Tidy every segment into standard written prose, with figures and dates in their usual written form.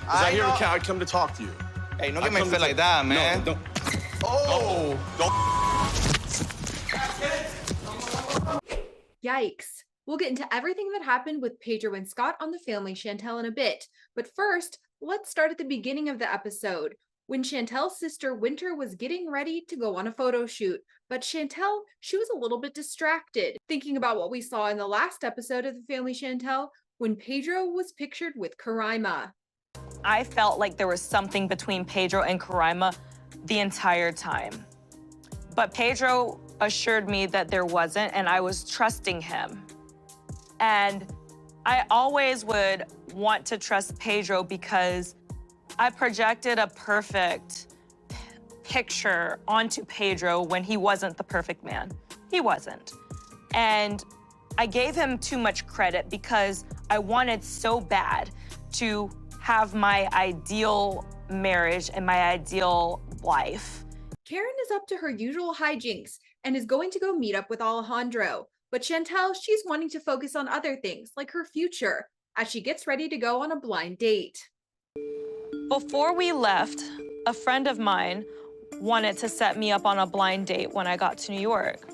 Because I hear I come to talk to you. Hey, don't get me feel like that, man. No, don't. Oh! Don't. Yikes. We'll get into everything that happened with Pedro and Scott on the Family Chantel in a bit. But first, let's start at the beginning of the episode, when Chantel's sister Winter was getting ready to go on a photo shoot. But Chantel, she was a little bit distracted, thinking about what we saw in the last episode of the Family Chantel, when Pedro was pictured with Karaima. I felt like there was something between Pedro and Karaima the entire time. But Pedro assured me that there wasn't, and I was trusting him. And I always would want to trust Pedro because I projected a perfect picture onto Pedro when he wasn't the perfect man. He wasn't. And I gave him too much credit because I wanted so bad to have my ideal marriage and my ideal life. Karen is up to her usual hijinks and is going to go meet up with Alejandro. But Chantel, she's wanting to focus on other things, like her future, as she gets ready to go on a blind date. Before we left, a friend of mine wanted to set me up on a blind date when I got to New York.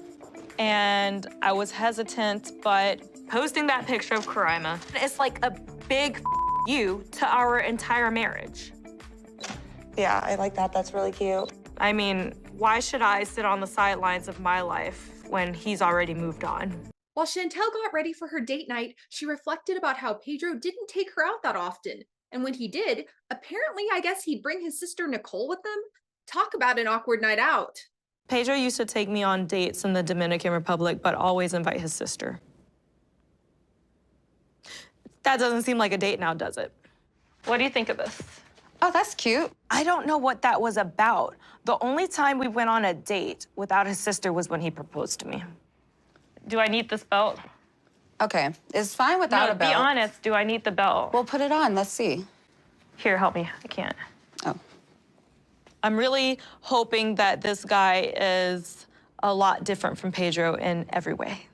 And I was hesitant, but posting that picture of Karaima, it's like a big you to our entire marriage. Yeah, I like that. That's really cute. I mean, why should I sit on the sidelines of my life when he's already moved on? While Chantel got ready for her date night, she reflected about how Pedro didn't take her out that often. And when he did, apparently, I guess he'd bring his sister Nicole with them. Talk about an awkward night out. Pedro used to take me on dates in the Dominican Republic, but always invite his sister. That doesn't seem like a date now, does it? What do you think of this? Oh, that's cute. I don't know what that was about. The only time we went on a date without his sister was when he proposed to me. Do I need this belt? Okay, it's fine without a belt. Be honest, do I need the belt? We'll put it on, let's see. Here, help me, I can't. Oh. I'm really hoping that this guy is a lot different from Pedro in every way.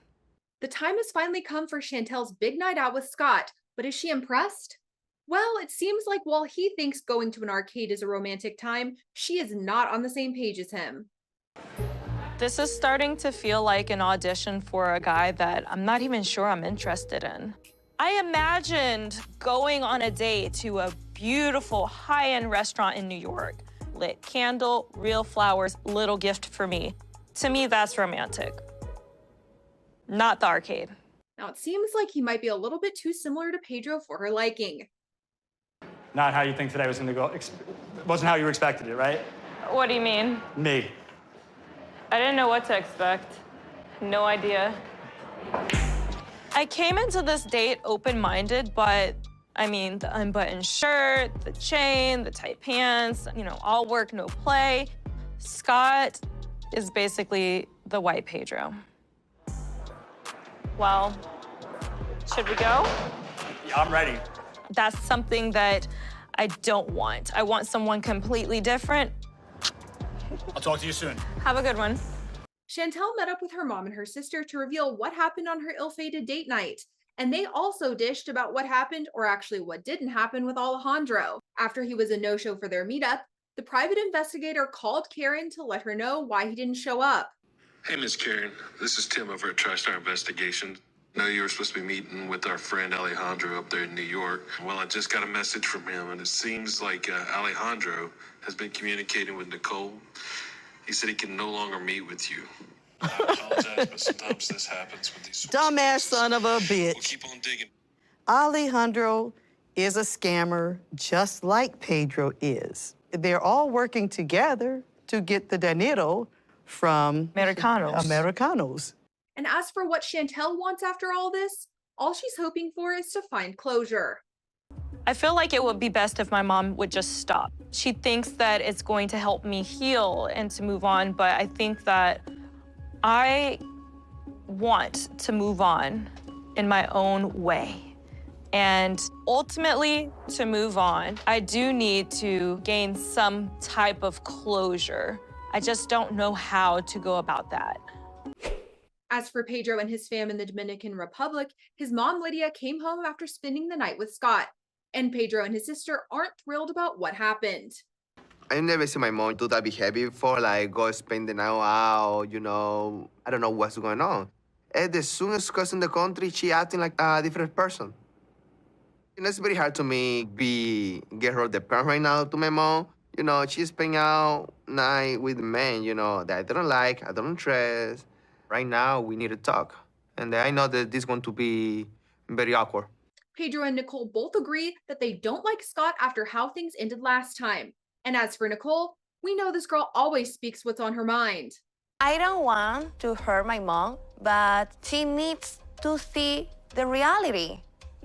The time has finally come for Chantel's big night out with Scott, but is she impressed? Well, it seems like while he thinks going to an arcade is a romantic time, she is not on the same page as him. This is starting to feel like an audition for a guy that I'm not even sure I'm interested in. I imagined going on a date to a beautiful high-end restaurant in New York. Lit candle, real flowers, little gift for me. To me, that's romantic. Not the arcade. Now, it seems like he might be a little bit too similar to Pedro for her liking. Not how you think today was going to go. Wasn't how you expected it, right? What do you mean? Me. I didn't know what to expect. No idea. I came into this date open-minded, but I mean, the unbuttoned shirt, the chain, the tight pants, you know, all work, no play. Scott is basically the white Pedro. Well, should we go? Yeah, I'm ready. That's something that I don't want. I want someone completely different. I'll talk to you soon. Have a good one. Chantel met up with her mom and her sister to reveal what happened on her ill-fated date night. And they also dished about what happened, or actually what didn't happen, with Alejandro. After he was a no-show for their meetup, the private investigator called Karen to let her know why he didn't show up. Hey, Miss Karen. This is Tim over at TriStar Investigation. I know you were supposed to be meeting with our friend Alejandro up there in New York. Well, I just got a message from him, and it seems like Alejandro has been communicating with Nicole. He said he can no longer meet with you. I apologize, but sometimes this happens with these dumbass son of a bitch. We'll keep on digging. Alejandro is a scammer just like Pedro is. They're all working together to get the dinero from Americanos. And as for what Chantel wants after all this, all she's hoping for is to find closure. I feel like it would be best if my mom would just stop. She thinks that it's going to help me heal and to move on, but I think that I want to move on in my own way. And ultimately, to move on, I do need to gain some type of closure. I just don't know how to go about that. As for Pedro and his fam in the Dominican Republic, his mom, Lidia, came home after spending the night with Scott. And Pedro and his sister aren't thrilled about what happened. I never seen my mom do that behavior before, like go spend the night out, you know. I don't know what's going on. And as soon as Scott's in the country, she acting like a different person. You know, it's very hard to me get her the parent right now to my mom. You know, she's spending out night with men, you know, that I don't like, I don't trust. Right now, we need to talk. And I know that this is going to be very awkward. Pedro and Nicole both agree that they don't like Scott after how things ended last time. And as for Nicole, we know this girl always speaks what's on her mind. I don't want to hurt my mom, but she needs to see the reality.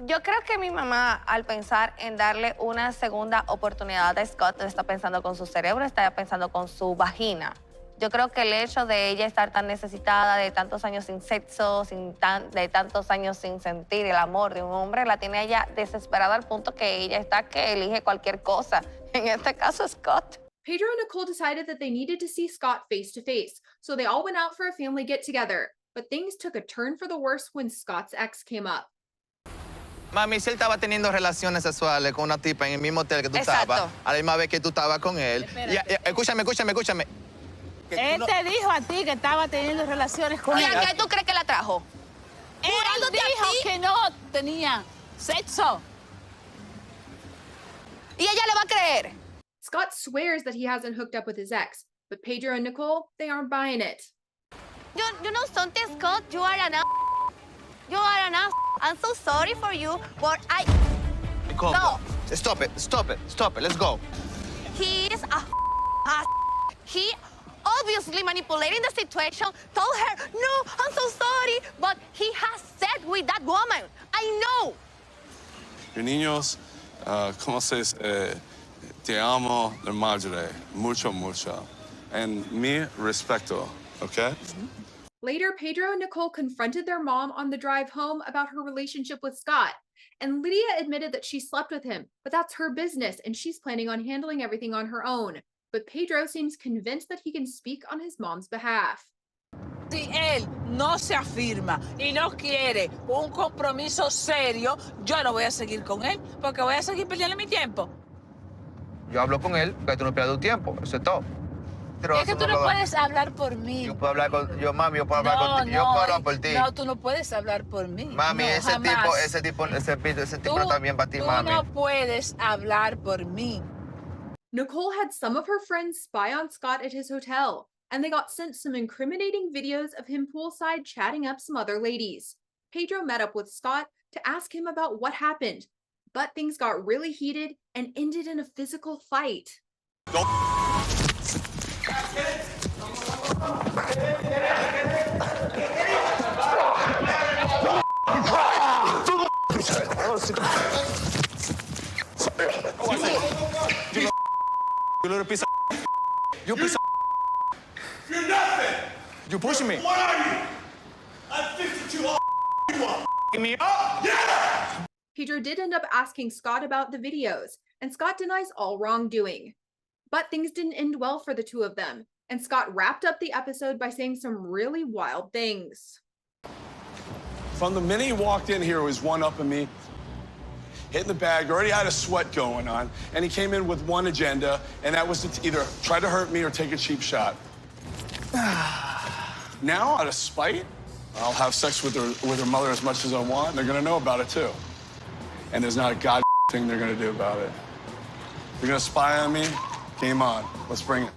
Yo creo que mi mamá, al pensar en darle una segunda oportunidad a Scott, no está pensando con su cerebro, está pensando con su vagina. Yo creo que el hecho de ella estar tan necesitada de tantos años sin sexo, de tantos años sin sentir el amor de un hombre, la tiene ella desesperada al punto que ella está que elige cualquier cosa. En este caso, Scott. Pedro and Nicole decided that they needed to see Scott face to face, so they all went out for a family get-together. But things took a turn for the worse when Scott's ex came up. Mami, si él estaba teniendo relaciones sexuales con una tipa en el mismo hotel que tú estabas, a la misma vez que tú estabas con él. Escúchame. Él te dijo a ti que estaba teniendo relaciones con ¿Y él. a qué tú crees que la trajo? Él dijo que no tenía sexo. ¿Y ella le va a creer? Scott swears that he hasn't hooked up with his ex, but Pedro and Nicole, they aren't buying it. You know something, Scott? You are an You are an ass. I'm so sorry for you, but Nicole, no. Stop it. Let's go. He is a ass. He obviously manipulating the situation, told her, no, I'm so sorry, but he has sex with that woman. I know. Your niños, ¿cómo se dice? Te amo de madre, mucho. And mi respeto, okay? Later, Pedro and Nicole confronted their mom on the drive home about her relationship with Scott. And Lidia admitted that she slept with him, but that's her business, and she's planning on handling everything on her own. But Pedro seems convinced that he can speak on his mom's behalf. Si él no se afirma y no quiere un compromiso serio, yo no voy a seguir con él, porque voy a seguir perdiendo mi tiempo. Yo hablo con él, porque tú no pierdas tu tiempo, eso es todo. Pero es que tú no puedes hablar por mí. Yo puedo hablar con... Mami, yo puedo hablar contigo. Yo puedo hablar por ti. No, tú no puedes hablar por mí. Mami, no, ese tipo también para ti, mami. Tú no puedes hablar por mí. Nicole had some of her friends spy on Scott at his hotel, and they got sent some incriminating videos of him poolside chatting up some other ladies. Pedro met up with Scott to ask him about what happened, but things got really heated and ended in a physical fight. You little piece of You piece of You're nothing! You pushing me. What are you? I'm 52 all you want. Me up? Yeah! Pedro did end up asking Scott about the videos, and Scott denies all wrongdoing. But things didn't end well for the two of them, and Scott wrapped up the episode by saying some really wild things. From the minute he walked in here, he was one-upping me, hitting the bag, already had a sweat going on, and he came in with one agenda, and that was to either try to hurt me or take a cheap shot. Now, out of spite, I'll have sex with her mother as much as I want, and they're gonna know about it too. And there's not a god thing they're gonna do about it. You're gonna spy on me? Game on. Let's bring it.